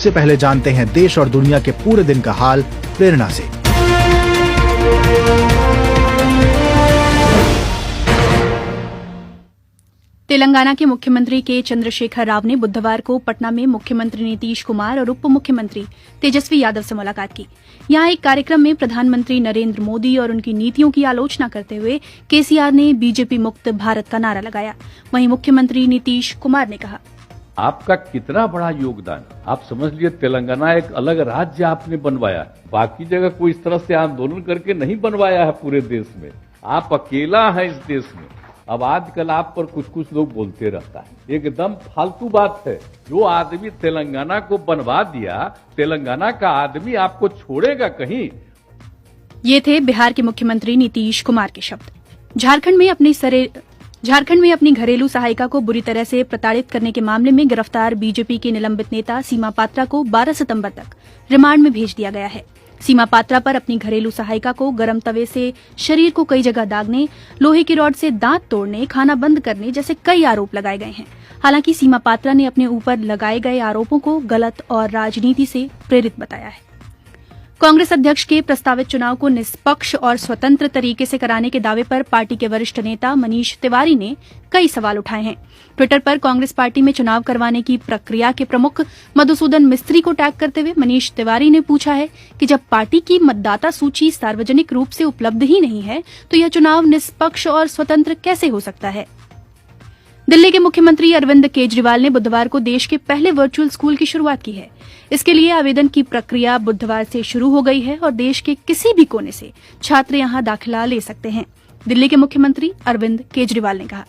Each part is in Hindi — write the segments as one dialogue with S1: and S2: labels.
S1: सबसे पहले जानते हैं देश और दुनिया के पूरे दिन का हाल प्रेरणा से।
S2: तेलंगाना के मुख्यमंत्री के चंद्रशेखर राव ने बुधवार को पटना में मुख्यमंत्री नीतीश कुमार और उप मुख्यमंत्री तेजस्वी यादव से मुलाकात की। यहां एक कार्यक्रम में प्रधानमंत्री नरेंद्र मोदी और उनकी नीतियों की आलोचना करते हुए केसीआर ने बीजेपी मुक्त भारत का नारा लगाया। वहीं मुख्यमंत्री नीतीश कुमार ने कहा,
S3: आपका कितना बड़ा योगदान। आप समझ लिए तेलंगाना एक अलग राज्य आपने बनवाया, बाकी जगह कोई इस तरह से आंदोलन करके नहीं बनवाया है पूरे देश में। आप अकेला है इस देश में। अब आजकल आप पर कुछ कुछ लोग बोलते रहता है, एकदम फालतू बात है। जो आदमी तेलंगाना को बनवा दिया, तेलंगाना का आदमी आपको छोड़ेगा कहीं?
S2: ये थे बिहार के मुख्यमंत्री नीतीश कुमार के शब्द। झारखंड में अपनी घरेलू सहायिका को बुरी तरह से प्रताड़ित करने के मामले में गिरफ्तार बीजेपी के निलंबित नेता सीमा पात्रा को 12 सितंबर तक रिमांड में भेज दिया गया है। सीमा पात्रा पर अपनी घरेलू सहायिका को गर्म तवे से शरीर को कई जगह दागने, लोहे की रॉड से दांत तोड़ने, खाना बंद करने जैसे कई आरोप लगाए गए हैं। हालांकि सीमा पात्रा ने अपने ऊपर लगाए गए आरोपों को गलत और राजनीति से प्रेरित बताया है। कांग्रेस अध्यक्ष के प्रस्तावित चुनाव को निष्पक्ष और स्वतंत्र तरीके से कराने के दावे पर पार्टी के वरिष्ठ नेता मनीष तिवारी ने कई सवाल उठाए हैं। ट्विटर पर कांग्रेस पार्टी में चुनाव करवाने की प्रक्रिया के प्रमुख मधुसूदन मिस्त्री को टैग करते हुए मनीष तिवारी ने पूछा है कि जब पार्टी की मतदाता सूची सार्वजनिक रूप से उपलब्ध ही नहीं है तो यह चुनाव निष्पक्ष और स्वतंत्र कैसे हो सकता है। दिल्ली के मुख्यमंत्री अरविंद केजरीवाल ने बुधवार को देश के पहले वर्चुअल स्कूल की शुरुआत की है। इसके लिए आवेदन की प्रक्रिया बुधवार से शुरू हो गई है और देश के किसी भी कोने से छात्र यहां दाखिला ले सकते हैं। दिल्ली के मुख्यमंत्री अरविंद केजरीवाल ने कहा,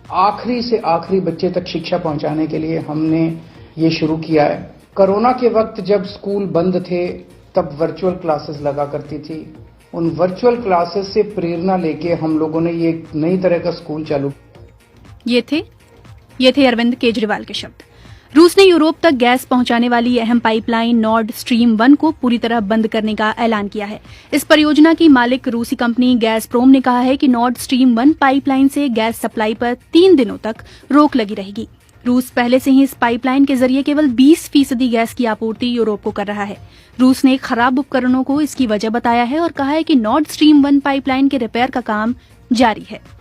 S4: आखिरी से आखिरी बच्चे तक शिक्षा पहुंचाने के लिए हमने ये शुरू किया है। कोरोना के वक्त जब स्कूल बंद थे तब वर्चुअल क्लासेस लगा करती थी। उन वर्चुअल क्लासेस से प्रेरणा लेके हम लोगों ने ये नई तरह का स्कूल चालू।
S2: ये थे अरविंद केजरीवाल के शब्द। रूस ने यूरोप तक गैस पहुंचाने वाली अहम पाइपलाइन नॉर्ड स्ट्रीम 1 को पूरी तरह बंद करने का ऐलान किया है। इस परियोजना की मालिक रूसी कंपनी गैसप्रोम ने कहा है कि नॉर्ड स्ट्रीम 1 पाइपलाइन से गैस सप्लाई पर 3 दिनों तक रोक लगी रहेगी। रूस पहले से ही इस पाइपलाइन के जरिए केवल 20% गैस की आपूर्ति यूरोप को कर रहा है। रूस ने खराब उपकरणों को इसकी वजह बताया है और कहा है कि नॉर्ड स्ट्रीम 1 पाइपलाइन के रिपेयर का काम जारी है।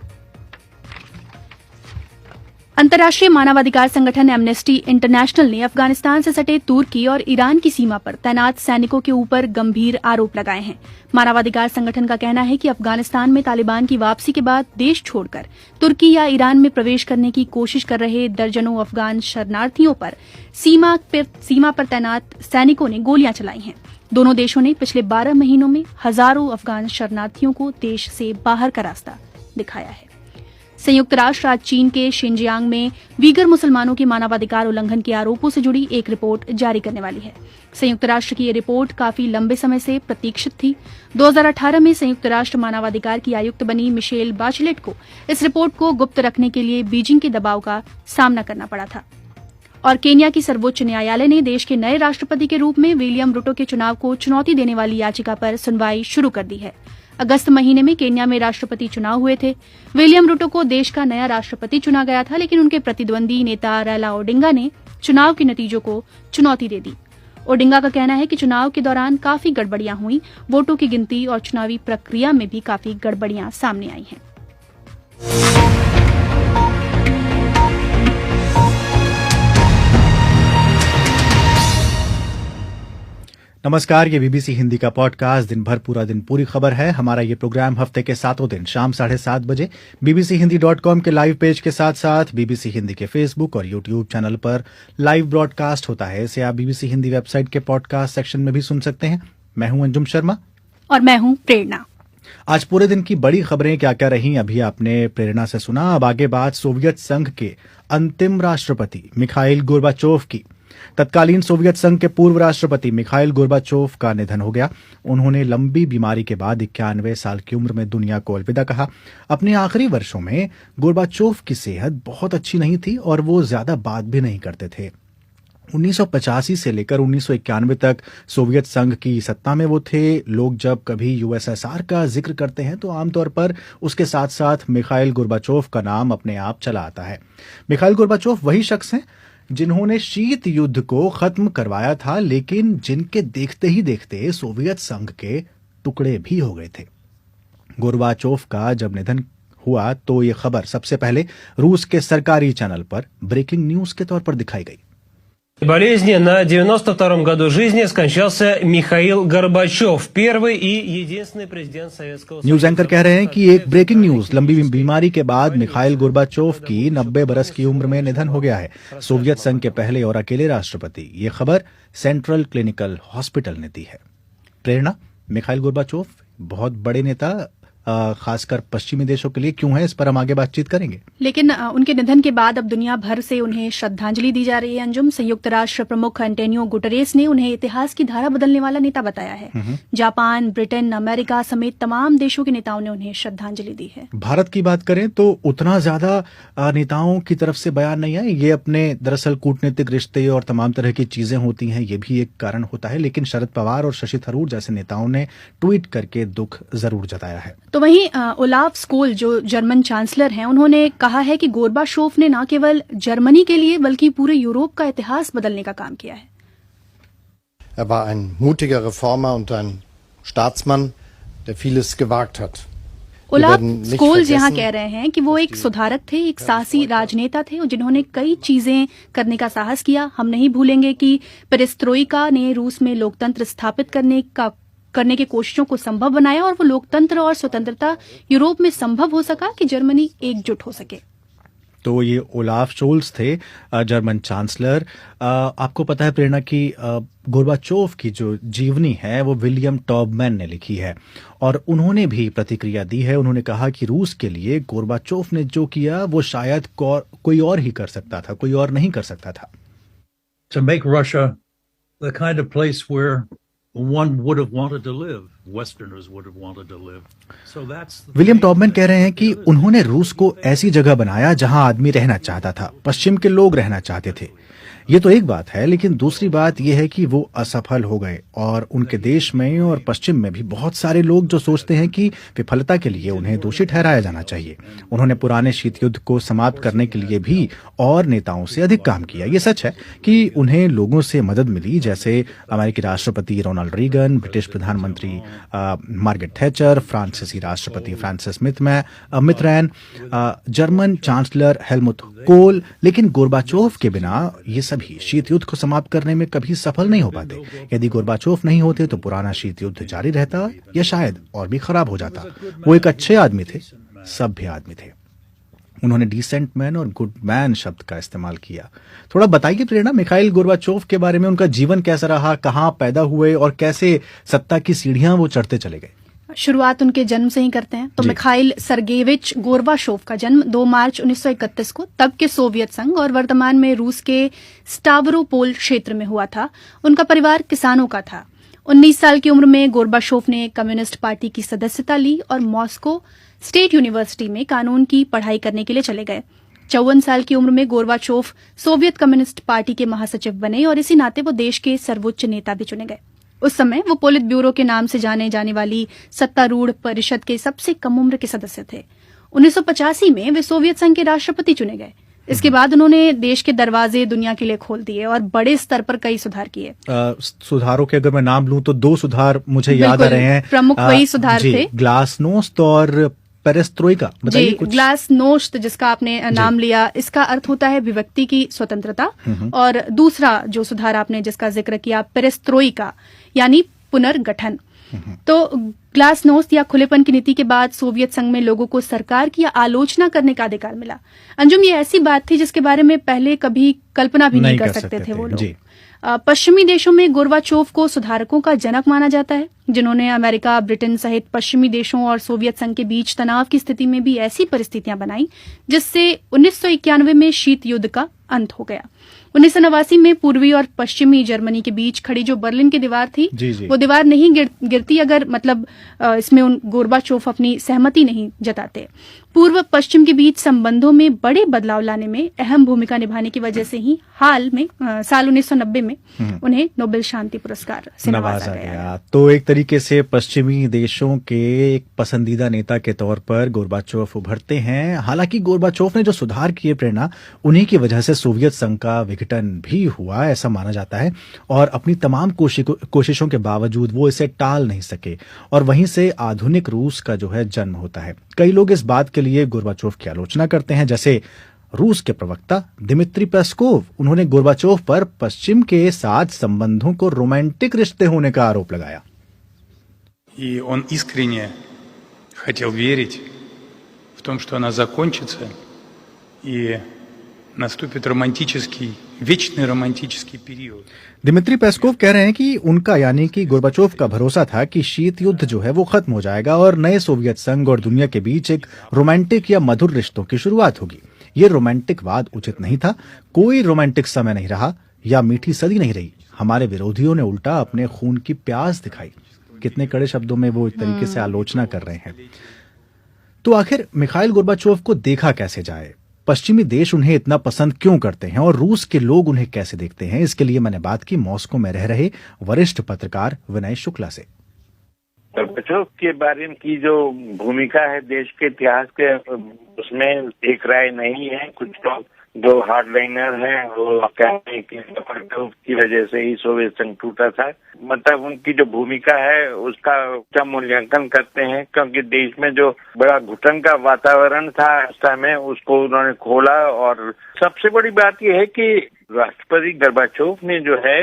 S2: अंतर्राष्ट्रीय मानवाधिकार संगठन एमनेस्टी इंटरनेशनल ने अफगानिस्तान से सटे तुर्की और ईरान की सीमा पर तैनात सैनिकों के ऊपर गंभीर आरोप लगाए हैं। मानवाधिकार संगठन का कहना है कि अफगानिस्तान में तालिबान की वापसी के बाद देश छोड़कर तुर्की या ईरान में प्रवेश करने की कोशिश कर रहे दर्जनों अफगान शरणार्थियों पर सीमा पर तैनात सैनिकों ने गोलियां चलाई हैं। दोनों देशों ने पिछले 12 महीनों में हजारों अफगान शरणार्थियों को देश से बाहर का रास्ता दिखाया है। संयुक्त राष्ट्र आज चीन के शिनजियांग में वीगर मुसलमानों के मानवाधिकार उल्लंघन के आरोपों से जुड़ी एक रिपोर्ट जारी करने वाली है। संयुक्त राष्ट्र की ये रिपोर्ट काफी लंबे समय से प्रतीक्षित थी। 2018 में संयुक्त राष्ट्र मानवाधिकार की आयुक्त बनी मिशेल बाचलेट को इस रिपोर्ट को गुप्त रखने के लिए बीजिंग के दबाव का सामना करना पड़ा था। और केन्या की सर्वोच्च न्यायालय ने देश के नए राष्ट्रपति के रूप में विलियम रूटो के चुनाव को चुनौती देने वाली याचिका पर सुनवाई शुरू कर दी है। अगस्त महीने में केन्या में राष्ट्रपति चुनाव हुए थे। विलियम रूटो को देश का नया राष्ट्रपति चुना गया था, लेकिन उनके प्रतिद्वंदी नेता रैला ओडिंगा ने चुनाव के नतीजों को चुनौती दे दी। ओडिंगा का कहना है कि चुनाव के दौरान काफी गड़बड़ियां हुई, वोटों की गिनती और चुनावी प्रक्रिया में भी काफी गड़बड़ियां सामने आई हैं।
S1: नमस्कार, ये बीबीसी हिंदी का पॉडकास्ट दिन भर पूरा दिन पूरी खबर है। हमारा ये प्रोग्राम हफ्ते के 7 दिन शाम 7:30 बजे bbchindi.com के लाइव पेज के साथ साथ बीबीसी हिंदी के फेसबुक और यूट्यूब चैनल पर लाइव ब्रॉडकास्ट होता है। इसे आप बीबीसी हिंदी वेबसाइट के पॉडकास्ट सेक्शन में भी सुन सकते हैं। मैं हूं अंजुम शर्मा
S2: और मैं हूं प्रेरणा।
S1: आज पूरे दिन की बड़ी खबरें क्या क्या रही अभी आपने प्रेरणा से सुना। अब आगे बात सोवियत संघ के अंतिम राष्ट्रपति मिखाइल गोर्बाचोव की। तत्कालीन सोवियत संघ के पूर्व राष्ट्रपति मिखाइल गोर्बाचोव का निधन हो गया। उन्होंने लंबी बीमारी के बाद 91 साल की उम्र में दुनिया को अलविदा कहा। अपने आखिरी वर्षों में गोर्बाचोव की सेहत बहुत अच्छी नहीं थी और वो ज्यादा बात भी नहीं करते थे। 1985 से लेकर 1991 तक सोवियत संघ की सत्ता में वो थे। लोग जब कभी यूएसएसआर का जिक्र करते हैं तो आमतौर पर उसके साथ साथ मिखाइल गोर्बाचोव का नाम अपने आप चला आता है। मिखाइल गोर्बाचोव वही शख्स हैं जिन्होंने शीत युद्ध को खत्म करवाया था, लेकिन जिनके देखते ही देखते सोवियत संघ के टुकड़े भी हो गए थे। गोर्बाचोव का जब निधन हुआ तो ये खबर सबसे पहले रूस के सरकारी चैनल पर ब्रेकिंग न्यूज के तौर पर दिखाई गई।
S5: Болезни на 92-м году жизни скончался Михаил Горбачев, первый и единственный президент Советского Союза।
S1: न्यूज एंकर कह रहे हैं कि एक ब्रेकिंग न्यूज, लंबी बीमारी के बाद मिखाइल गोर्बाचोव की 90 बरस की उम्र में निधन हो गया है। सोवियत संघ के पहले और अकेले राष्ट्रपति। ये खबर सेंट्रल क्लिनिकल हॉस्पिटल ने दी है। प्रेरणा, मिखाइल गोर्बाचोव बहुत बड़े नेता, खासकर पश्चिमी देशों के लिए क्यों है, इस पर हम आगे बातचीत करेंगे।
S2: लेकिन उनके निधन के बाद अब दुनिया भर से उन्हें श्रद्धांजलि दी जा रही है। अंजुम, संयुक्त राष्ट्र प्रमुख एंटोनियो गुटेरेस ने उन्हें इतिहास की धारा बदलने वाला नेता बताया है। जापान, ब्रिटेन, अमेरिका समेत तमाम देशों के नेताओं ने उन्हें श्रद्धांजलि दी है।
S1: भारत की बात करें तो उतना ज्यादा नेताओं की तरफ से बयान नहीं है। ये अपने दरअसल कूटनीतिक रिश्ते और तमाम तरह की चीजें होती हैं, ये भी एक कारण होता है। लेकिन शरद पवार और शशि थरूर जैसे नेताओं ने ट्वीट करके दुख जरूर जताया है।
S2: तो वहीं ओलाफ स्कोल जो जर्मन चांसलर हैं, उन्होंने कहा है कि गोर्बाचोव ने न केवल जर्मनी के लिए बल्कि पूरे यूरोप का इतिहास बदलने का काम किया है।
S6: Er war ein mutiger Reformer und ein Staatsmann, der vieles gewagt hat.
S2: Olaf Scholz यहाँ कह रहे हैं कि वो एक सुधारक थे, एक साहसी राजनेता थे जिन्होंने कई चीजें करने का साहस किया। हम नहीं भूलेंगे कि पेरेस्ट्रोइका ने रूस में लोकतंत्र स्थापित करने की कोशिशों को संभव बनाया और वो लोकतंत्र और स्वतंत्रता यूरोप में संभव हो सका कि जर्मनी एकजुट हो सके।
S1: तो ये ओलाफ शोल्स थे, जर्मन चांसलर। आपको पता है प्रेरणा की गोर्बाचोव की जो जीवनी है वो विलियम टॉबमैन ने लिखी है और उन्होंने भी प्रतिक्रिया दी है। उन्होंने कहा कि रूस के लिए गोर्बाचोव ने जो किया वो शायद कोई और ही कर सकता था, कोई और नहीं कर सकता था।
S7: To make Russia the kind of place where one would have wanted to live, Westerners would have wanted to live. So that's
S1: William Taubman कह रहे हैं कि उन्होंने रूस को ऐसी जगह बनाया जहां आदमी रहना चाहता था, पश्चिम के लोग रहना चाहते थे। ये तो एक बात है, लेकिन दूसरी बात यह है कि वो असफल हो गए और उनके देश में और पश्चिम में भी बहुत सारे लोग जो सोचते हैं कि विफलता के लिए उन्हें दोषी ठहराया जाना चाहिए। उन्होंने पुराने शीत युद्ध को समाप्त करने के लिए भी और नेताओं से अधिक काम किया। ये सच है कि उन्हें लोगों से मदद मिली, जैसे अमेरिकी राष्ट्रपति रोनाल्ड रीगन, ब्रिटिश प्रधानमंत्री मार्गरेट थैचर, फ्रांसीसी राष्ट्रपति Francis Mitterrand, German chancellor Helmut Kohl. लेकिन गोर्बाचोव के बिना ये सभी शीत युद्ध को समाप्त करने में कभी सफल नहीं हो पाते। यदि गोर्बाचोव नहीं होते तो पुराना शीत युद्ध जारी रहता या शायद और भी खराब हो जाता। वो एक अच्छे आदमी थे, सभ्य आदमी थे। उन्होंने डिसेंट मैन और गुड मैन शब्द का इस्तेमाल किया। थोड़ा बताइए प्रेरणा, मिखाइल गोर्बाचोव के बारे में, उनका जीवन कैसा रहा, कहाँ पैदा हुए और कैसे सत्ता की सीढ़ियां वो चढ़ते चले गए।
S2: शुरुआत उनके जन्म से ही करते हैं। तो मिखाइल सर्गेविच गोर्बाचोव का जन्म 2 मार्च 1931 को तब के सोवियत संघ और वर्तमान में रूस के स्टावरोपोल क्षेत्र में हुआ था। उनका परिवार किसानों का था। 19 साल की उम्र में गोर्बाचोव ने कम्युनिस्ट पार्टी की सदस्यता ली और मॉस्को स्टेट यूनिवर्सिटी में कानून की पढ़ाई करने के लिए चले गए। 54 साल की उम्र में गोर्बाचोव सोवियत कम्युनिस्ट पार्टी के महासचिव बने और इसी नाते वो देश के सर्वोच्च नेता भी चुने गए। उस समय वो पोलित ब्यूरो के नाम से जाने जाने वाली सत्तारूढ़ परिषद के सबसे कम उम्र के सदस्य थे। 1985 में वे सोवियत संघ के राष्ट्रपति चुने गए। इसके बाद उन्होंने देश के दरवाजे दुनिया के लिए खोल दिए और बड़े स्तर पर कई सुधार किए।
S1: सुधारों के अगर मैं नाम लूं तो 2 सुधार मुझे याद आ रहे हैं।
S2: प्रमुख वही सुधार थे,
S1: ग्लासनोस्त और पेरेस्ट्रोइका। बताइए कुछ।
S2: ग्लासनोस्त जिसका आपने नाम लिया, इसका अर्थ होता है अभिव्यक्ति की स्वतंत्रता, और दूसरा जो सुधार आपने जिसका जिक्र किया, पेरेस्ट्रोइका यानी पुनर्गठन। तो ग्लासनोस्त या खुलेपन की नीति के बाद सोवियत संघ में लोगों को सरकार की आलोचना करने का अधिकार मिला। अंजुम, ये ऐसी बात थी जिसके बारे में पहले कभी कल्पना भी नहीं कर सकते थे वो लोग। पश्चिमी देशों में गोर्बाचोव को सुधारकों का जनक माना जाता है, जिन्होंने अमेरिका, ब्रिटेन सहित पश्चिमी देशों और सोवियत संघ के बीच तनाव की स्थिति में भी ऐसी परिस्थितियां बनाई जिससे 1991 में शीत युद्ध का अंत हो गया। 1989 में पूर्वी और पश्चिमी जर्मनी के बीच खड़ी जो बर्लिन की दीवार थी, वो दीवार नहीं गिरती अगर इसमें गोर्बाचोव अपनी सहमति नहीं जताते। पूर्व पश्चिम के बीच संबंधों में बड़े बदलाव लाने में अहम भूमिका निभाने की वजह से ही हाल में साल 1990 में उन्हें नोबेल शांति पुरस्कार से नवाजा गया।
S1: तो एक तरीके से पश्चिमी देशों के एक पसंदीदा नेता के तौर पर गोर्बाचोव उभरते हैं। हालांकि गोर्बाचोव ने जो सुधार किए प्रेरणा, उन्हीं की वजह से सोवियत संघ का विघटन भी हुआ, ऐसा माना जाता है। और अपनी तमाम कोशिशों के बावजूद वो इसे टाल नहीं सके और वहीं से आधुनिक रूस का जो है जन्म होता है। कई लोग इस बात के लिए गोर्बाचोव की आलोचना करते हैं, जैसे रूस के प्रवक्ता दिमित्री पेस्कोव। उन्होंने गोर्बाचोव पर पश्चिम के साथ संबंधों को रोमांटिक रिश्ते होने का आरोप लगाया।
S8: И он искренне хотел верить в том, что она закончится и наступит романтический, вечный романтический период.
S1: दिमित्री पेस्कोव कह रहे हैं कि उनका यानी कि गोर्बाचोव का भरोसा था कि शीत युद्ध जो है वो खत्म हो जाएगा और नए सोवियत संघ और दुनिया के बीच एक रोमांटिक या मधुर रिश्तों की शुरुआत होगी। ये रोमांटिक वाद उचित नहीं था। कोई रोमांटिक समय नहीं रहा या मीठी सदी नहीं रही। हमारे विरोधियों ने उल्टा अपने खून की प्यास दिखाई। कितने कड़े शब्दों में वो एक तरीके से आलोचना कर रहे हैं। तो आखिर मिखाइल गोर्बाचोव को देखा कैसे जाए? पश्चिमी देश उन्हें इतना पसंद क्यों करते हैं और रूस के लोग उन्हें कैसे देखते हैं? इसके लिए मैंने बात की मॉस्को में रह रहे वरिष्ठ पत्रकार विनय शुक्ला से।
S9: गोर्बाचोव के बारे में की जो भूमिका है देश के इतिहास के, उसमें एक राय नहीं है। कुछ लोग जो हार्डलाइनर हैं वो कहते हैं कि गोर्बाचोव की वजह से ही सोवियत संघ टूटा था। मतलब उनकी जो भूमिका है उसका क्या मूल्यांकन करते हैं, क्योंकि देश में जो बड़ा घुटन का वातावरण था उस समय उसको उन्होंने खोला। और सबसे बड़ी बात यह है कि राष्ट्रपति गोर्बाचोव ने जो है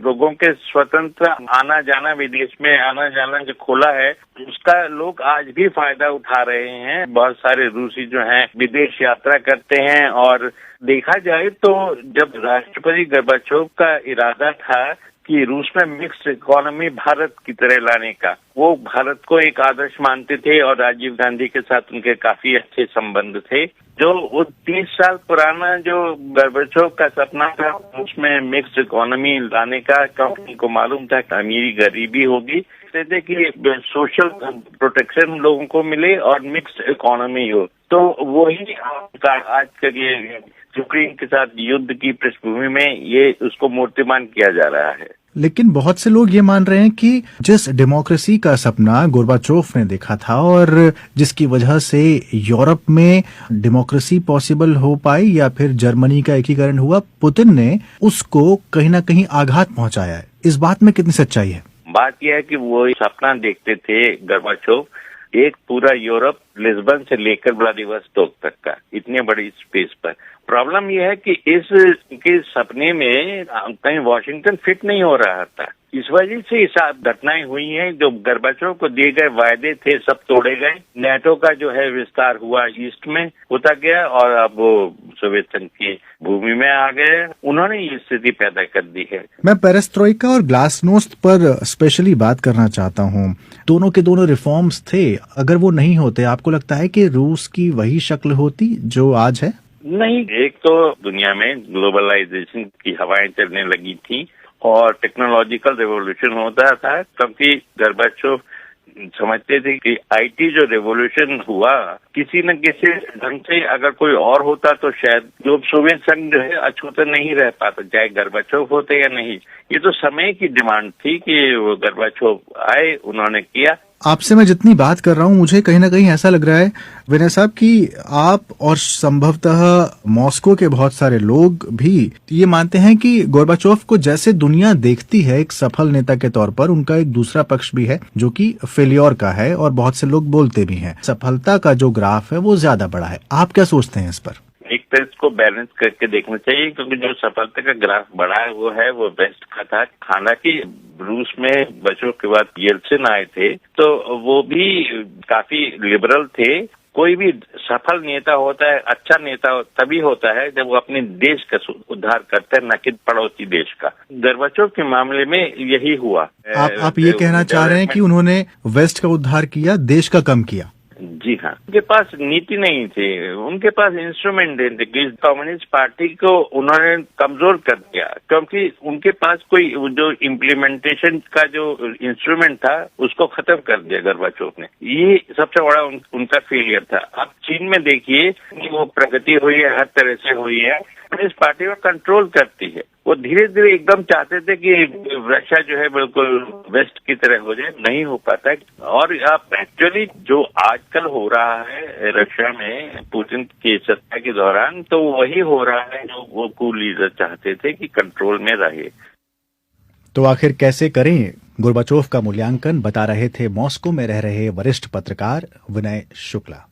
S9: लोगों के स्वतंत्र आना जाना, विदेश में आना जाना जो खोला है, उसका लोग आज भी फायदा उठा रहे हैं। बहुत सारे रूसी जो हैं विदेश यात्रा करते हैं। और देखा जाए तो जब राष्ट्रपति गोर्बाचोव का इरादा था कि रूस में मिक्स्ड इकोनॉमी भारत की तरह लाने का, वो भारत को एक आदर्श मानते थे और राजीव गांधी के साथ उनके काफी अच्छे संबंध थे। जो वो 30 साल पुराना जो गोर्बाचोव का सपना था उसमें मिक्स्ड इकोनॉमी लाने का, क्योंकि उनको मालूम था कि अमीरी गरीबी होगी, थे कि सोशल प्रोटेक्शन लोगों को मिले और मिक्स्ड इकोनॉमी हो। तो वही आज के यूक्रेन के साथ युद्ध की पृष्ठभूमि में ये उसको मूर्तिमान किया जा रहा है।
S1: लेकिन बहुत से लोग ये मान रहे हैं कि जिस डेमोक्रेसी का सपना गोर्बाचोव ने देखा था और जिसकी वजह से यूरोप में डेमोक्रेसी पॉसिबल हो पाई या फिर जर्मनी का एकीकरण हुआ, पुतिन ने उसको कहीं ना कहीं आघात पहुंचाया है। इस बात में कितनी सच्चाई है?
S9: बात यह है कि वो सपना देखते थे गोर्बाचोव, एक पूरा यूरोप लिस्बन से लेकर व्लादिवोस्तोक तक का, इतने बड़ी स्पेस पर। प्रॉब्लम यह है कि के सपने में कहीं वॉशिंगटन फिट नहीं हो रहा था। इस वजह से सब घटनाएं हुई हैं। जो गोर्बाचोव को दिए गए वायदे थे सब तोड़े गए। नेटो का जो है विस्तार हुआ ईस्ट में होता गया और अब वो सोवियत संघ की भूमि में आ गए। उन्होंने ये स्थिति पैदा कर दी है।
S1: मैं पेरेस्ट्रोइका और ग्लासनोस्त पर स्पेशली बात करना चाहता हूँ। दोनों के दोनों रिफॉर्म्स थे। अगर वो नहीं होते, आपको लगता है कि रूस की वही शक्ल होती जो आज है?
S9: नहीं, एक तो दुनिया में ग्लोबलाइजेशन की हवाएं चलने लगी थी और टेक्नोलॉजिकल रेवोल्यूशन होता था, क्योंकि गोर्बाचोव समझते थे कि आईटी जो रेवोल्यूशन हुआ किसी न किसी ढंग से अगर कोई और होता तो शायद जो सोवियत संघ जो है अछूता नहीं रह पाता, चाहे गोर्बाचोव होते या नहीं। ये तो समय की डिमांड थी कि वो गोर्बाचोव आए, उन्होंने किया।
S1: आपसे मैं जितनी बात कर रहा हूँ मुझे कहीं ना कहीं ऐसा लग रहा है विनय साहब कि आप और संभवतः मॉस्को के बहुत सारे लोग भी ये मानते हैं कि गोर्बाचोव को जैसे दुनिया देखती है एक सफल नेता के तौर पर, उनका एक दूसरा पक्ष भी है जो कि फेलियर का है और बहुत से लोग बोलते भी हैं सफलता का जो ग्राफ है वो ज्यादा बड़ा है। आप क्या सोचते हैं इस पर?
S9: एक तो इसको बैलेंस करके देखना चाहिए, क्योंकि जो सफलता का ग्राफ बढ़ा है वो है वो वेस्ट का था। हालांकि रूस में बच्चों के बाद येल्सिन आए थे तो वो भी काफी लिबरल थे। कोई भी सफल नेता होता है, अच्छा नेता तभी होता है जब वो अपने देश का उद्धार करता है, न कि पड़ोसी देश का। गोर्बाचोव के मामले में यही हुआ।
S1: आप ये कहना चाह रहे हैं कि उन्होंने वेस्ट का उद्धार किया, देश का कम किया?
S9: जी हाँ, उनके पास नीति नहीं थी, उनके पास इंस्ट्रूमेंट थे। कम्युनिस्ट पार्टी को उन्होंने कमजोर कर दिया क्योंकि उनके पास कोई जो इम्प्लीमेंटेशन का जो इंस्ट्रूमेंट था उसको खत्म कर दिया गोर्बाचोव ने। ये सबसे बड़ा उनका फेलियर था। अब चीन में देखिए वो प्रगति हुई है, हर तरह से हुई है, कम्युनिस्ट पार्टी को कंट्रोल करती है। वो धीरे धीरे एकदम चाहते थे कि रशिया जो है बिल्कुल वेस्ट की तरह हो जाए, नहीं हो पाता। और अब एक्चुअली जो आजकल हो रहा है रशिया में पुतिन की सत्ता के दौरान, तो वही हो रहा है जो वो कूल लीडर चाहते थे कि कंट्रोल में रहे।
S1: तो आखिर कैसे करें गोर्बाचोव का मूल्यांकन, बता रहे थे मॉस्को में रह रहे वरिष्ठ पत्रकार विनय शुक्ला।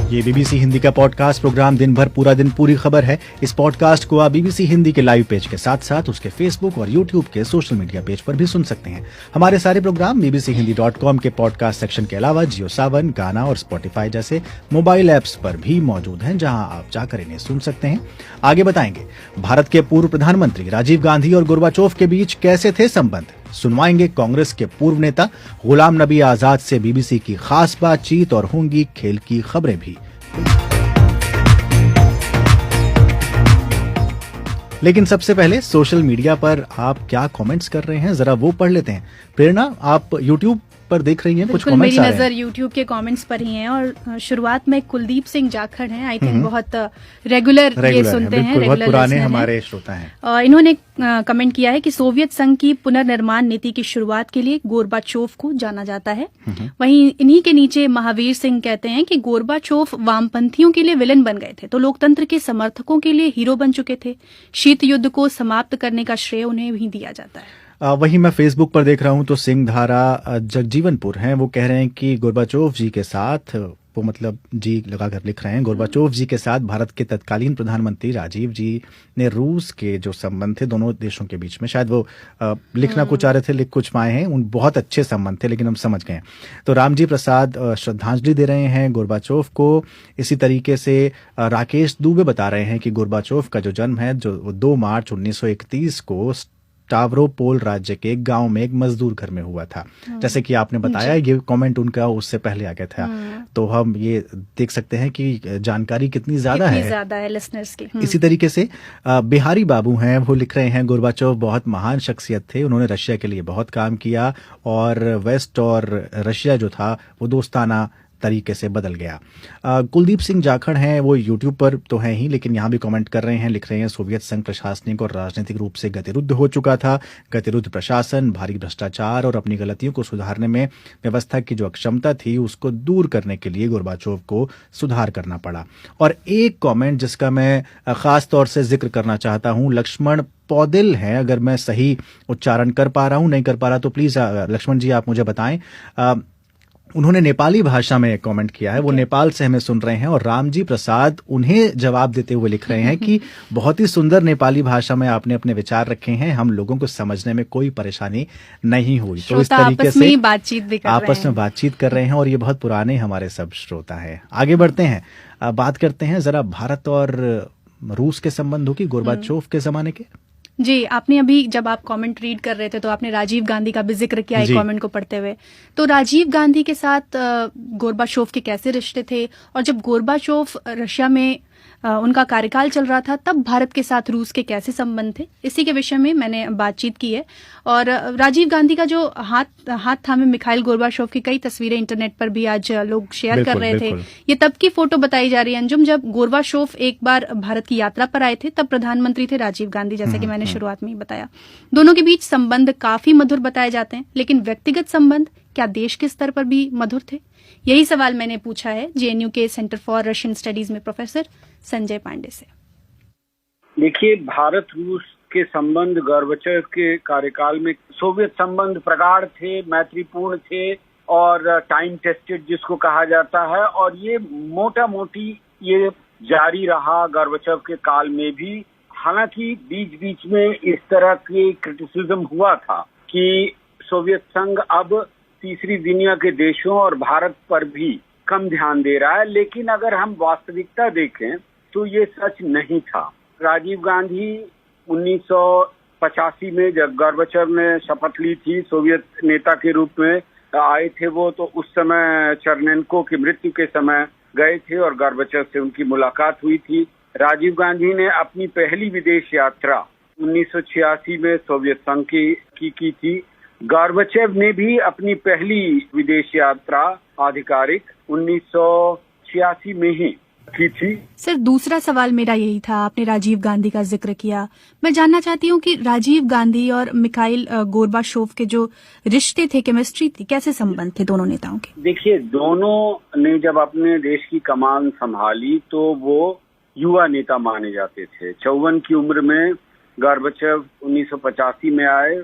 S1: ये बीबीसी हिंदी का पॉडकास्ट प्रोग्राम दिन भर पूरा दिन पूरी खबर है। इस पॉडकास्ट को आप बीबीसी हिंदी के लाइव पेज के साथ साथ उसके फेसबुक और यूट्यूब के सोशल मीडिया पेज पर भी सुन सकते हैं। हमारे सारे प्रोग्राम bbchindi.com के पॉडकास्ट सेक्शन के अलावा जियो सावन, गाना और स्पॉटिफाई जैसे मोबाइल ऐप्स पर भी मौजूद हैं, जहां आप जाकर इन्हें सुन सकते हैं। आगे बताएंगे भारत के पूर्व प्रधानमंत्री राजीव गांधी और गोर्बाचोव के बीच कैसे थे संबंध। सुनवाएंगे कांग्रेस के पूर्व नेता गुलाम नबी आजाद से बीबीसी की खास बातचीत और होंगी खेल की खबरें भी। लेकिन सबसे पहले सोशल मीडिया पर आप क्या कमेंट्स कर रहे हैं, जरा वो पढ़ लेते हैं। प्रेरणा, आप यूट्यूब पर देख रही हैं, कुछ कमेंट्स आ रहे हैं।
S2: मेरी नजर यूट्यूब के कमेंट्स पर ही है और शुरुआत में कुलदीप सिंह जाखड़ हैं, आई थिंक बहुत रेगुलर ये सुनते हैं,
S1: बहुत पुराने हमारे श्रोता हैं।
S2: इन्होंने कमेंट किया है कि सोवियत संघ की पुनर्निर्माण नीति की शुरुआत के लिए गोर्बाचोव को जाना जाता है। वहीं इन्हीं के नीचे महावीर सिंह कहते हैं कि गोर्बाचोव वामपंथियों के लिए विलन बन गए थे तो लोकतंत्र के समर्थकों के लिए हीरो बन चुके थे। शीत युद्ध को समाप्त करने का श्रेय उन्हें भी दिया जाता है।
S1: वहीं मैं फेसबुक पर देख रहा हूं तो सिंह धारा जगजीवनपुर हैं, वो कह रहे हैं कि गोर्बाचोव जी के साथ, वो मतलब जी लगाकर लिख रहे हैं, गोर्बाचोव जी के साथ भारत के तत्कालीन प्रधानमंत्री राजीव जी ने रूस के जो संबंध थे दोनों देशों के बीच में, शायद वो लिखना कुछ आ रहे थे, लिख कुछ पाए हैं, उन बहुत अच्छे संबंध थे, लेकिन हम समझ गए। तो रामजी प्रसाद श्रद्धांजलि दे रहे हैं गोर्बाचोव को। इसी तरीके से राकेश दुबे बता रहे हैं कि गोर्बाचोव का जो जन्म है जो 2 मार्च 1931 को स्टावरोपोल राज्य के एक गांव में एक मजदूर घर में हुआ था। जैसे कि आपने बताया, ये कमेंट उनका उससे पहले आ गया था। तो हम ये देख सकते हैं कि जानकारी कितनी ज्यादा है
S2: लिसनर्स की।
S1: इसी तरीके से बिहारी बाबू हैं, वो लिख रहे हैं गोर्बाचोव बहुत महान शख्सियत थे, उन्होंने रशिया के लिए बहुत काम किया और वेस्ट और रशिया जो था वो दोस्ताना तरीके से बदल गया। कुलदीप सिंह जाखड़ हैं, वो यूट्यूब पर तो हैं ही, लेकिन यहाँ भी कमेंट कर रहे हैं, लिख रहे हैं सोवियत संघ प्रशासनिक और राजनीतिक रूप से गतिरुद्ध हो चुका था। गतिरुद्ध प्रशासन, भारी भ्रष्टाचार और अपनी गलतियों को सुधारने में व्यवस्था की जो अक्षमता थी उसको दूर करने के लिए गोर्बाचोव को सुधार करना पड़ा। और एक कमेंट जिसका मैं खास तौर से जिक्र करना चाहता हूँ, लक्ष्मण पौदिल हैं, अगर मैं सही उच्चारण कर पा रहा हूँ, नहीं कर पा रहा तो प्लीज लक्ष्मण जी आप मुझे बताएं। उन्होंने नेपाली भाषा में कमेंट किया है, वो नेपाल से हमें सुन रहे हैं और रामजी प्रसाद उन्हें जवाब देते हुए लिख रहे हैं कि बहुत ही सुंदर नेपाली भाषा में आपने अपने विचार रखे हैं, हम लोगों को समझने में कोई परेशानी नहीं हुई। तो इस तरीके से आपस में बातचीत कर रहे हैं और ये बहुत पुराने हमारे सब श्रोता हैं। आगे बढ़ते हैं, बात करते हैं जरा भारत और रूस के संबंधों की, गोर्बाचोव के जमाने के।
S2: जी, आपने अभी जब आप कमेंट रीड कर रहे थे तो आपने राजीव गांधी का भी जिक्र किया एक कमेंट को पढ़ते हुए। तो राजीव गांधी के साथ गोर्बाचोव के कैसे रिश्ते थे, और जब गोर्बाचोव रशिया में उनका कार्यकाल चल रहा था तब भारत के साथ रूस के कैसे संबंध थे, इसी के विषय में मैंने बातचीत की है। और राजीव गांधी का जो हाथ थामे मिखाइल गोर्बाचोव की कई तस्वीरें इंटरनेट पर भी आज लोग शेयर कर रहे थे। ये तब की फोटो बताई जा रही है अंजुम, जब गोर्बाचोव एक बार भारत की यात्रा पर आए थे, तब प्रधानमंत्री थे राजीव गांधी, जैसे कि मैंने शुरुआत में ही बताया। दोनों के बीच संबंध काफी मधुर बताए जाते हैं, लेकिन व्यक्तिगत संबंध क्या देश के स्तर पर भी मधुर थे? यही सवाल मैंने पूछा है जेएनयू के सेंटर फॉर रशियन स्टडीज में प्रोफेसर संजय पांडे से।
S10: देखिए, भारत रूस के संबंध गोर्बाचोव के कार्यकाल में सोवियत संबंध प्रगाढ़ थे, मैत्रीपूर्ण थे और टाइम टेस्टेड जिसको कहा जाता है, और ये मोटा मोटी ये जारी रहा गोर्बाचोव के काल में भी। हालांकि बीच बीच में इस तरह की क्रिटिसिज्म हुआ था कि सोवियत संघ अब तीसरी दुनिया के देशों और भारत पर भी कम ध्यान दे रहा है, लेकिन अगर हम वास्तविकता देखें तो ये सच नहीं था। राजीव गांधी 85 में जब गोर्बाचेव ने शपथ ली थी, सोवियत नेता के रूप में आए थे वो, तो उस समय चरनेंको की मृत्यु के समय गए थे और गोर्बाचेव से उनकी मुलाकात हुई थी। राजीव गांधी ने अपनी पहली विदेश यात्रा 1986 में सोवियत संघ की थी। गोर्बाचेव ने भी अपनी पहली विदेश यात्रा आधिकारिक 1986 में ही की थी।
S2: सर, दूसरा सवाल मेरा यही था, आपने राजीव गांधी का जिक्र किया। मैं जानना चाहती हूँ कि राजीव गांधी और मिखाइल गोर्बाचोव के जो रिश्ते थे, केमिस्ट्री थी, कैसे संबंध थे दोनों नेताओं के?
S10: देखिए, दोनों ने जब अपने देश की कमान संभाली तो वो युवा नेता माने जाते थे। 54 की उम्र में गोर्बाचेव 1985 में आए।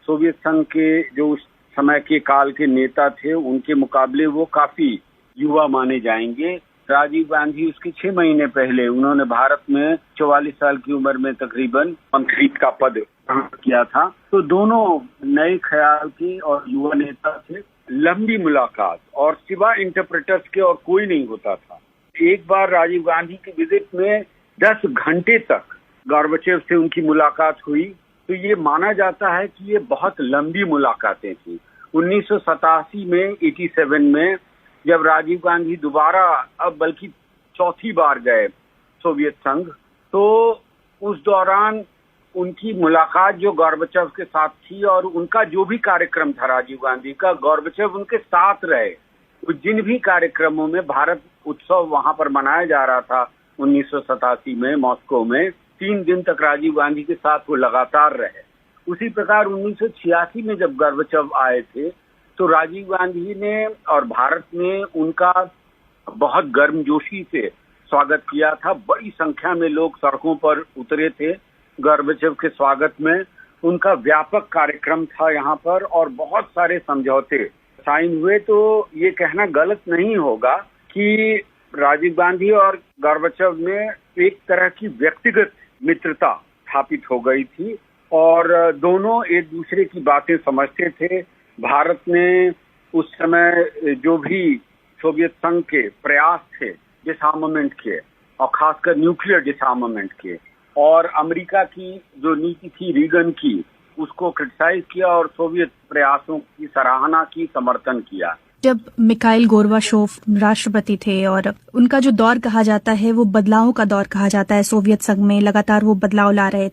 S10: सोवियत संघ के जो उस समय के काल के नेता थे उनके मुकाबले वो काफी युवा माने जाएंगे। राजीव गांधी उसके 6 महीने पहले उन्होंने भारत में 44 साल की उम्र में तकरीबन मंत्री का पद ग्रहण किया था। तो दोनों नए ख्याल के और युवा नेता थे। लंबी मुलाकात और सिवा इंटरप्रेटर्स के और कोई नहीं होता था। एक बार राजीव गांधी की विजिट में 10 घंटे तक गोर्बाचेव से उनकी मुलाकात हुई। तो ये माना जाता है कि ये बहुत लंबी मुलाकातें थी। 1987 में 87 में जब राजीव गांधी दोबारा, अब बल्कि चौथी बार गए सोवियत संघ, तो उस दौरान उनकी मुलाकात जो गोर्बाचेव के साथ थी और उनका जो भी कार्यक्रम था राजीव गांधी का, गोर्बाचेव उनके साथ रहे। तो जिन भी कार्यक्रमों में भारत उत्सव वहां पर मनाया जा रहा था 1987 में मॉस्को में, 3 दिन तक राजीव गांधी के साथ वो लगातार रहे। उसी प्रकार 1986 में जब गोर्बाचेव आए थे तो राजीव गांधी ने और भारत ने उनका बहुत गर्मजोशी से स्वागत किया था। बड़ी संख्या में लोग सड़कों पर उतरे थे गोर्बाचेव के स्वागत में। उनका व्यापक कार्यक्रम था यहाँ पर और बहुत सारे समझौते साइन हुए। तो ये कहना गलत नहीं होगा कि राजीव गांधी और गोर्बाचेव में एक तरह की व्यक्तिगत मित्रता स्थापित हो गई थी और दोनों एक दूसरे की बातें समझते थे। भारत ने उस समय जो भी सोवियत संघ के प्रयास थे डिसआर्मामेंट के और खासकर न्यूक्लियर डिसआर्मामेंट के, और अमेरिका की जो नीति थी रीगन की, उसको क्रिटिसाइज किया और सोवियत प्रयासों की सराहना की, समर्थन किया।
S2: जब मिखाइल गोर्बाचोव राष्ट्रपति थे और उनका जो दौर कहा जाता है वो बदलावों का दौर कहा जाता है, सोवियत संघ में लगातार वो बदलाव ला रहे।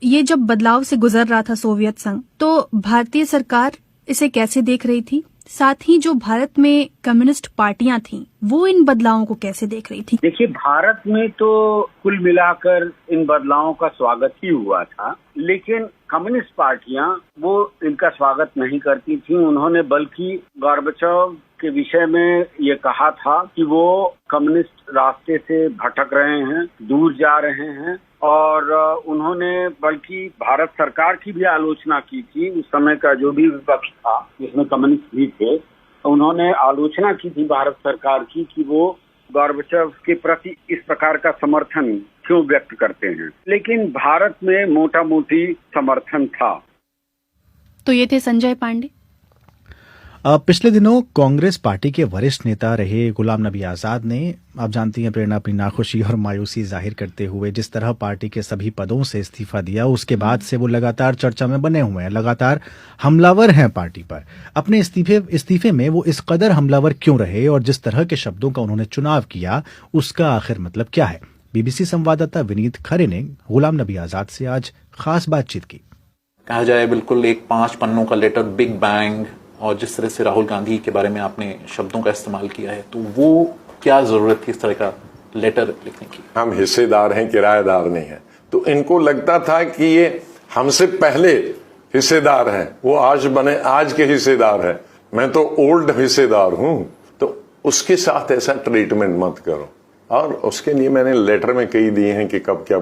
S2: ये जब बदलाव से गुजर रहा था सोवियत संघ, तो भारतीय सरकार इसे कैसे देख रही थी? साथ ही जो भारत में कम्युनिस्ट पार्टियां थीं, वो इन बदलावों को कैसे देख रही थी?
S10: देखिए, भारत में तो कुल मिलाकर इन बदलावों का स्वागत ही हुआ था, लेकिन कम्युनिस्ट पार्टियां वो इनका स्वागत नहीं करती थी। उन्होंने बल्कि गोर्बाचेव के विषय में ये कहा था कि वो कम्युनिस्ट रास्ते से भटक रहे हैं, दूर जा रहे हैं, और उन्होंने बल्कि भारत सरकार की भी आलोचना की थी। उस समय का जो भी विपक्ष था जिसमें कम्युनिस्ट भी थे, उन्होंने आलोचना की थी भारत सरकार की कि वो गोर्बाचेव के प्रति इस प्रकार का समर्थन क्यों व्यक्त करते हैं। लेकिन भारत में मोटा मोटी समर्थन था।
S2: तो ये थे संजय पांडे।
S1: पिछले दिनों कांग्रेस पार्टी के वरिष्ठ नेता रहे गुलाम नबी आजाद ने, आप जानती हैं प्रेरणा, अपनी नाखुशी और मायूसी जाहिर करते हुए जिस तरह पार्टी के सभी पदों से इस्तीफा दिया, उसके बाद से वो लगातार चर्चा में बने हुए हैं, लगातार हमलावर हैं पार्टी पर। अपने इस्तीफे में वो इस कदर हमलावर क्यों रहे और जिस तरह के शब्दों का उन्होंने चुनाव किया, उसका आखिर मतलब क्या है? बीबीसी संवाददाता विनीत खरे ने गुलाम नबी आजाद से आज खास बातचीत की।
S11: कहा जाए बिल्कुल एक 5 पन्नों का लेटर, बिग बैंग, और जिस तरह से राहुल गांधी के बारे में आपने शब्दों का इस्तेमाल किया है, तो वो क्या जरूरत थी इस तरह का लेटर लिखने की?
S12: हम हिस्सेदार हैं, किराएदार नहीं हैं। तो इनको लगता था कि ये हमसे पहले हिस्सेदार हैं, वो आज के हिस्सेदार हैं, मैं तो ओल्ड हिस्सेदार हूं, तो उसके साथ ऐसा ट्रीटमेंट मत करो। और उसके लिए मैंने लेटर में कही दिए हैं कि कब क्या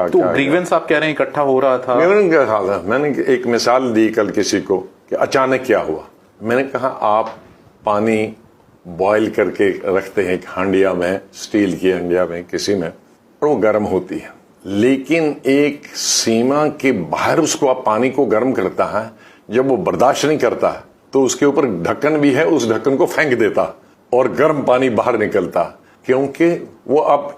S11: तो ग्रीवेंस आप कह रहे हैं इकट्ठा हो रहा था?
S12: मैंने एक मिसाल दी कल किसी को कि अचानक क्या हुआ। मैंने कहा आप पानी बॉईल करके रखते हैं एक हांडिया में, स्टील की हांडिया में किसी में, और वो गर्म होती है, लेकिन एक सीमा के बाहर उसको आप पानी को गर्म करता है, जब वो बर्दाश्त नहीं करता है तो उसके ऊपर ढक्कन भी है, उस ढक्कन को फेंक देता और गर्म पानी बाहर निकलता, क्योंकि वो अब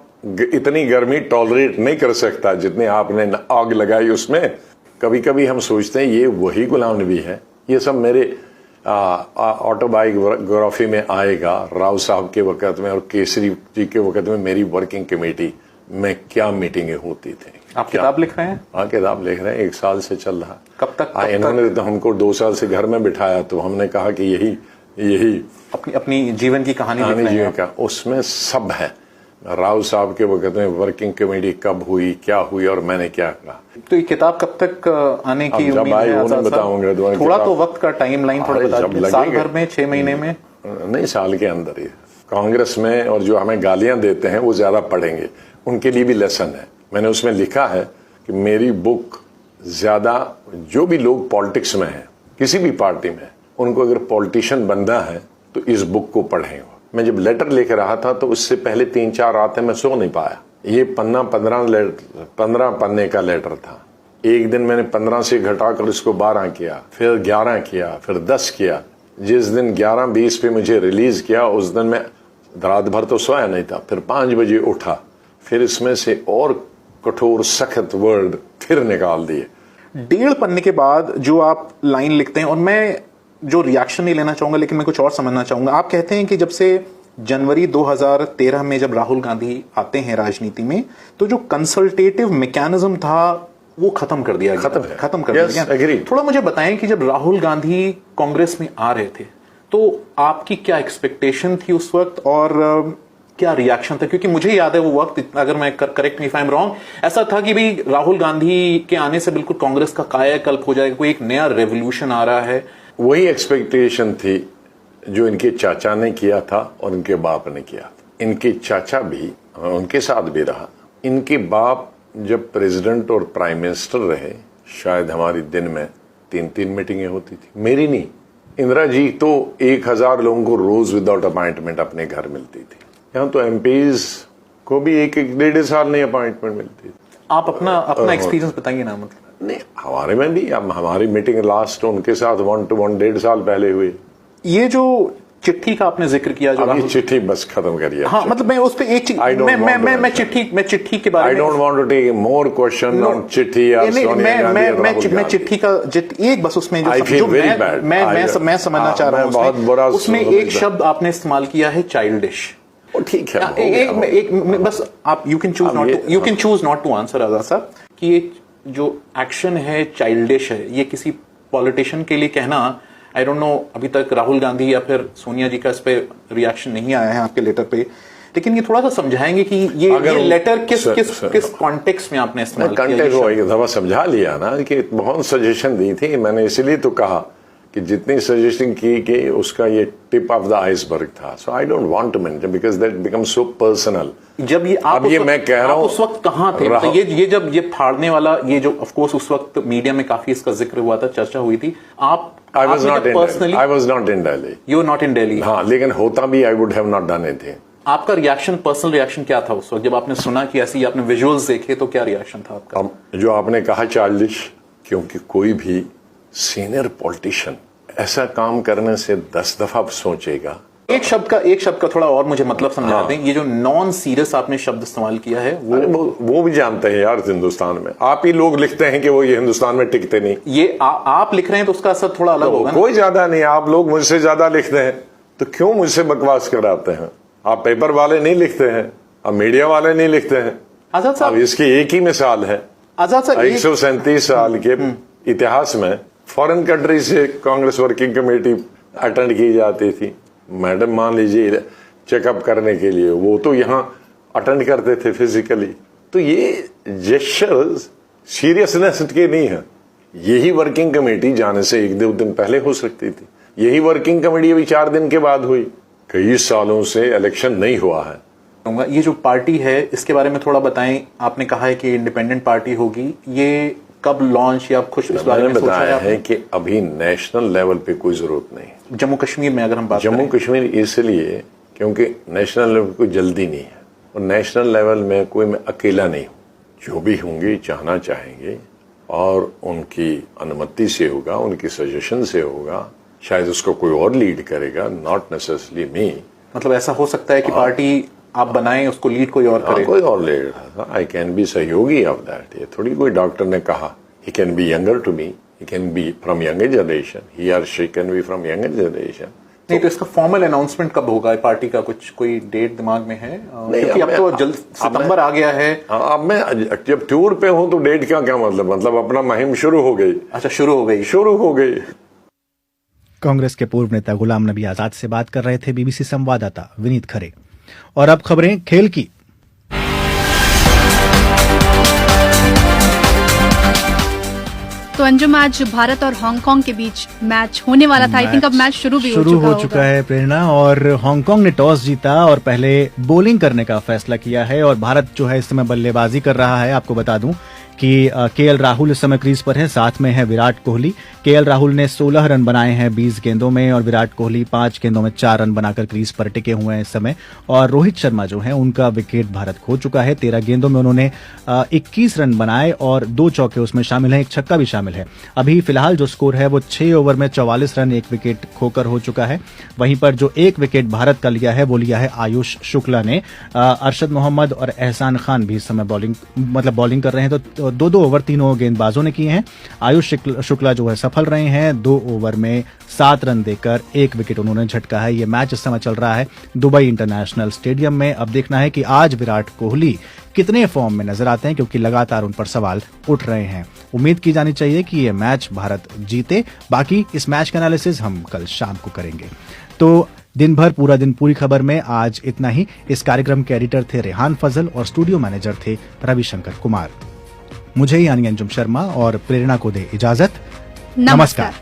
S12: इतनी गर्मी टॉलरेट नहीं कर सकता जितनी आपने आग लगाई उसमें, कभी कभी हम सोचते हैं ये वही गुलाम नबी है। ये सब मेरे ऑटोबायोग्राफी में आएगा, राव साहब के वक्त में और केसरी जी के वक्त में मेरी वर्किंग कमेटी में क्या मीटिंगें होती थी।
S11: आप किताब लिख रहे हैं?
S12: हाँ, किताब लिख रहे हैं, 1 साल से चल रहा।
S11: कब तक?
S12: इन्होंने तो हमको 2 साल से घर में बिठाया, तो हमने कहा कि यही
S11: अपनी जीवन की कहानी लिख रहे हैं।
S12: का उसमें सब है। राव साहब के वक्त में वर्किंग कमेटी कब हुई, क्या हुई और मैंने क्या कहा।
S11: तो ये किताब कब तक आने की उम्मीद है?
S12: बताऊंगा
S11: थोड़ा तो वक्त का टाइमलाइन थोड़ा बता दीजिए। साल भर में, 6 महीने में?
S12: नहीं, साल के अंदर ही। कांग्रेस में और जो हमें गालियां देते हैं वो ज्यादा पढ़ेंगे, उनके लिए भी लेसन है। मैंने उसमें लिखा है कि मेरी बुक ज्यादा, जो भी लोग पॉलिटिक्स में हैं, किसी भी पार्टी में, उनको अगर पॉलिटिशियन बनना है तो इस बुक को पढ़ें। मैं जब लेटर लिख रहा था तो उससे पहले 3-4 रातें मैं सो नहीं पाया। ये 15 पन्ने का लेटर था। एक दिन मैंने 15 से घटाकर इसको 12 किया, फिर 11 किया, फिर 10 किया। जिस दिन 11:20 पे मुझे रिलीज किया, उस दिन मैं रात भर तो सोया नहीं था। फिर 5 बजे उठा, फिर इसमें से और कठोर सख्त वर्ड फिर निकाल दिए।
S11: 1.5 पन्ने के बाद जो आप लाइन लिखते हैं, और मैं जो रिएक्शन नहीं लेना चाहूंगा लेकिन मैं कुछ और समझना चाहूंगा। आप कहते हैं कि जब से जनवरी 2013 में जब राहुल गांधी आते हैं राजनीति में, तो जो कंसल्टेटिव मैकेनिज्म था वो खत्म कर दिया गया। खत्म कर दिया गया। थोड़ा मुझे बताएं कि जब राहुल गांधी कांग्रेस में आ रहे थे तो आपकी क्या एक्सपेक्टेशन थी उस वक्त और क्या रिएक्शन था? क्योंकि मुझे याद है वो वक्त, अगर मैं correct me if I am wrong, ऐसा था कि भाई राहुल गांधी के आने से बिल्कुल कांग्रेस का कायाकल्प हो जाएगा, कोई एक नया रेवोल्यूशन आ रहा है।
S12: वही एक्सपेक्टेशन थी जो इनके चाचा ने किया था और इनके बाप ने किया। इनके चाचा भी उनके साथ भी रहा। इनके बाप जब प्रेसिडेंट और प्राइम मिनिस्टर रहे, शायद हमारी दिन में 3-3 मीटिंगें होती थी। मेरी नहीं, इंदिरा जी तो 1000 लोगों को रोज विदाउट अपॉइंटमेंट अपने घर मिलती थी। यहाँ तो एमपीज को भी 1-1.5 साल नहीं अपॉइंटमेंट मिलती थी।
S11: आप अपना एक्सपीरियंस बताइए ना। मतलब
S12: नहीं, हमारे में भी, अब हमारी मीटिंग लास्ट उनके साथ 1 to 1.5 साल पहले हुई।
S11: ये जो चिट्ठी का आपने जिक्र किया, जो
S12: अभी चिट्ठी बस खत्म करिए।
S11: हाँ, मतलब मैं उस पे एक चीज, मैं चिट्ठी के बारे में,
S12: I don't want to take more question on चिट्ठी या सोनिया गांधी।
S11: मैं चिट्ठी का एक बस उसमें जो मैं समझना चाह रहा हूँ, उसमें एक शब्द आपने इस्तेमाल किया है, चाइल्डिश।
S12: ठीक है,
S11: एक बस आप you can choose not to answer Azad साहब, कि ये जो एक्शन है चाइल्डिश है, ये किसी पॉलिटिशियन के लिए कहना, आई डोंट नो, अभी तक राहुल गांधी या फिर सोनिया जी का इस पे रिएक्शन नहीं आया है आपके लेटर पे, लेकिन ये थोड़ा सा समझाएंगे कि ये लेटर किस कॉन्टेक्स्ट में आपने इस्तेमाल किया?
S12: एक दफा समझा लिया ना कि बहुत सजेशन दी थी मैंने, इसलिए तो कहा कि जितनी सजेशन की कि उसका ये टिप ऑफ द आइसबर्ग था। So I don't want to mention because that becomes so personal.
S11: जब ये आप
S12: ये मैं कह रहा हूं,
S11: उस वक्त कहां थे? तो ये जब ये फाड़ने वाला, ये जो ऑफ कोर्स उस वक्त मीडिया में काफी इसका जिक्र हुआ था, चर्चा हुई थी। आप
S12: I was not in Delhi.
S11: You were not in Delhi.
S12: हाँ, लेकिन होता भी I would have not done it.
S11: आपका रिएक्शन, पर्सनल रिएक्शन क्या था उस वक्त जब आपने सुना कि ऐसी, आपने विजुअल्स देखे, तो क्या रिएक्शन था आपका?
S12: जो आपने कहा चाइल्डिश, क्योंकि कोई भी सीनियर पॉलिटिशियन ऐसा काम करने से 10 दफा सोचेगा।
S11: एक शब्द का थोड़ा और मुझे मतलब समझा दें। ये जो नॉन सीरियस आपने शब्द इस्तेमाल किया है,
S12: वो भी जानते हैं यार हिंदुस्तान में। आप ही लोग लिखते हैं कि वो ये हिंदुस्तान में टिकते नहीं।
S11: ये आप लिख रहे हैं तो उसका असर थोड़ा अलग होगा।
S12: कोई ज्यादा नहीं, आप लोग मुझसे ज्यादा लिखते हैं तो क्यों मुझसे बकवास कराते हैं? आप पेपर वाले नहीं लिखते हैं, अब मीडिया वाले नहीं लिखते हैं।
S11: आजाद साहब,
S12: अब इसकी एक ही मिसाल है।
S11: आजाद साहब,
S12: 137 साल के इतिहास में फॉरेन कंट्री से कांग्रेस वर्किंग कमेटी अटेंड की जाती थी। मैडम मान लीजिए चेकअप करने के लिए, वो तो यहाँ अटेंड करते थे फिजिकली। तो ये जेस्चर्स सीरियसनेस के नहीं है। यही वर्किंग कमेटी जाने से 1-2 दिन पहले हो सकती थी। यही वर्किंग कमेटी अभी 4 दिन के बाद हुई। कई सालों से इलेक्शन नहीं हुआ है।
S11: ये जो पार्टी है इसके बारे में थोड़ा बताएं। आपने कहा है कि इंडिपेंडेंट पार्टी होगी, ये कब लॉन्च या कुछ इस बारे में
S12: बताया है कि अभी नेशनल लेवल पे कोई जरूरत नहीं।
S11: जम्मू कश्मीर में अगर हम बात
S12: जम्मू कश्मीर इसलिए क्योंकि नेशनल लेवल कोई जल्दी नहीं है, और नेशनल लेवल में कोई मैं अकेला नहीं हूँ। जो भी होंगे चाहना चाहेंगे और उनकी अनुमति से होगा, उनकी सजेशन से होगा, शायद उसको कोई और लीड करेगा, नॉट नेसेसरली मी।
S11: मतलब ऐसा हो सकता है कि पार्टी आप बनाएं, उसको लीड कोई और करे?
S12: कोई और लीड, आई कैन बी सहयोगी ऑफ दैट। ये थोड़ी कोई डॉक्टर ने कहा He can be younger to me. He can be from younger generation. He or she can be from younger generation.
S11: नहीं तो इसका फॉर्मल अनाउंसमेंट कब होगा पार्टी का? कुछ कोई डेट दिमाग में है? क्योंकि अब तो जल्द सितंबर आ गया है।
S12: अब मैं जब टूर पे हूं तो डेट का क्या मतलब अपना मुहिम शुरू हो गई।
S11: अच्छा, शुरू हो गई।
S1: कांग्रेस के पूर्व नेता गुलाम नबी आजाद से बात कर रहे थे बीबीसी संवाददाता विनीत खरे। और अब खबरें खेल की।
S2: तो अंजुम, आज भारत और हांगकांग के बीच मैच होने वाला था। आई थिंक अब मैच शुरू हो चुका है प्रेरणा। और हांगकांग ने टॉस जीता और पहले बॉलिंग करने का फैसला किया है और भारत जो है इस समय बल्लेबाजी कर रहा है। आपको बता दूं कि केएल राहुल इस समय क्रीज पर है, साथ में है विराट कोहली। केएल राहुल ने 16 रन बनाए हैं 20 गेंदों में और विराट कोहली 5 गेंदों में 4 रन बनाकर क्रीज पर टिके हुए हैं इस समय। और रोहित शर्मा जो है उनका विकेट भारत खो चुका है। 13 गेंदों में उन्होंने 21 रन बनाए और 2 चौके उसमें शामिल हैं, 1 छक्का भी शामिल है। अभी फिलहाल जो स्कोर है वो 6 ओवर में 44 रन, 1 विकेट खोकर हो चुका है। वहीं पर जो 1 विकेट भारत का लिया है वो लिया है आयुष शुक्ला ने। अरशद मोहम्मद और एहसान खान भी इस समय बॉलिंग कर रहे हैं। तो 2-2 ओवर तीनों गेंदबाजों ने किए हैं। आयुष शुक्ला जो है सफल रहे हैं, 2 ओवर में 7 रन देकर 1 विकेट उन्होंने झटका है। ये मैच इस समय चल रहा है दुबई इंटरनेशनल स्टेडियम में। अब देखना है कि आज विराट कोहली कितने फॉर्म में नजर आते हैं, क्योंकि लगातार उन पर सवाल उठ रहे हैं। उम्मीद की जानी चाहिए कि ये मैच भारत जीते। बाकी इस मैच का एनालिसिस हम कल शाम को करेंगे। तो दिन भर पूरा दिन पूरी खबर में आज इतना ही। इस कार्यक्रम के एडिटर थे रेहान फजल और स्टूडियो मैनेजर थे रविशंकर कुमार। मुझे यानी अंजुम शर्मा और प्रेरणा को दे इजाजत। नमस्कार।